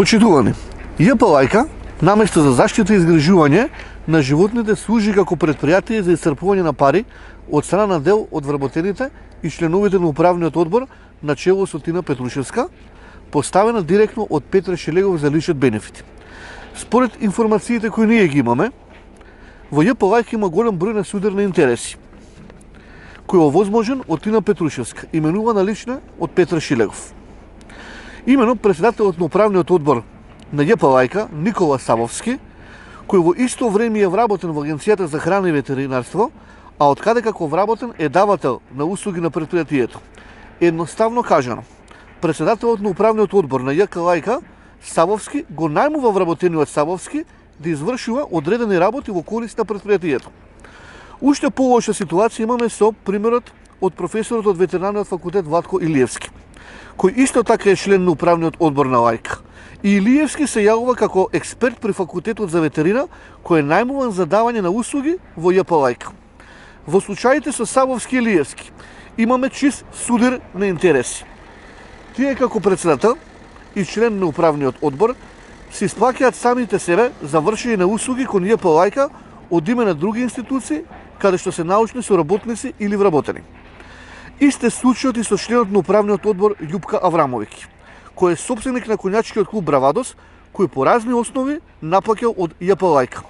Почитувани, ЈП Лајка, наместо за заштита и изгрижување на животните, служи како предпријатие за исцрпување на пари од страна на дел од вработените и членовите на управниот одбор на чело со Тина Петрушевска, поставена директно од Петре Шелегов за личен бенефит. Според информациите кои ние ги имаме, во ЈП Лајка има голем број на судерни интереси, кој е овозможен од Тина Петрушевска, именувана лично од Петре Шелегов. Имено председателот на управниот одбор на ЈП Лајка, Никола Савовски, кој во исто време е вработен во Агенцијата за храна и ветеринарство, а од каде како вработен е давател на услуги на предпријатието. Едноставно кажано, председателот на управниот одбор на ЈП Лајка, Савовски, го најмува вработениот Савовски да извршува одредени работи во корист на предпријатието. Уште полоша ситуација имаме со примерот од професорот од ветеринарниот факултет Владко Илиевски, кој исто така е член на управниот одбор на Лајка. И Илиевски се јавува како експерт при факултетот за ветерина, кој е најмуван за давање на услуги во ЈП Лајка. Во случаите со Савовски и Илиевски имаме чист судир на интереси. Тие како председател и член на управниот одбор се исплаќаат самите себе за вршење на услуги кон ЈП Лајка од име на други институции, каде што се научни соработници или вработени. Исте случајот и со членот на управниот одбор Љупка Аврамовиќ, кој е сопственик на конјачкиот клуб Бравадос, кој по разни основи наплаќал од ЈП Лајка.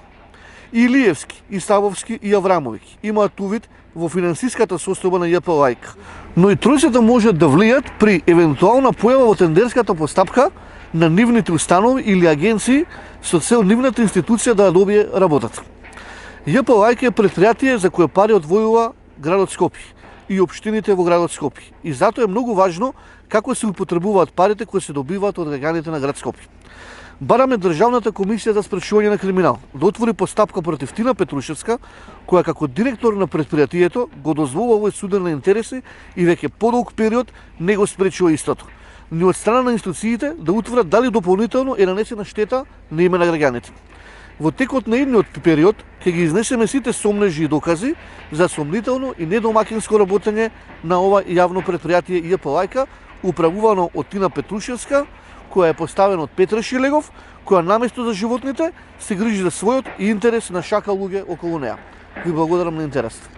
И Илиевски, и Савовски, и Аврамовиќ имаат увид во финансиската состојба на ЈП Лајка, но и тројцата можат да влијат при евентуална појава во тендерската постапка на нивните установи или агенции со цел нивната институција да добие работата. ЈП Лајка е предпријатие за кое пари одвојува градот Скопје и општините во градот Скопје. И затоа е многу важно како се употребуваат парите кои се добиваат од граѓаните на град Скопје. Бараме Државната комисија за спречување на криминал да отвори постапка против Тина Петрушевска, која како директор на предпријатието го дозволува овој судир на интереси и веќе подолг период не го спречува истото, ни од страна на институциите да утврдат дали дополнително е нанесена штета на име на граѓаните. Во текот на идниот период ќе ги изнесеме сите сомнежи и докази за сомнително и недомакинско работење на ова јавно предпријатие ЈП Лајка, управувано од Тина Петрушевска, која е поставена од Петре Шелегов, која наместо за животните се грижи за својот интерес на шака луѓе околу неа. Ви благодарам на интересот.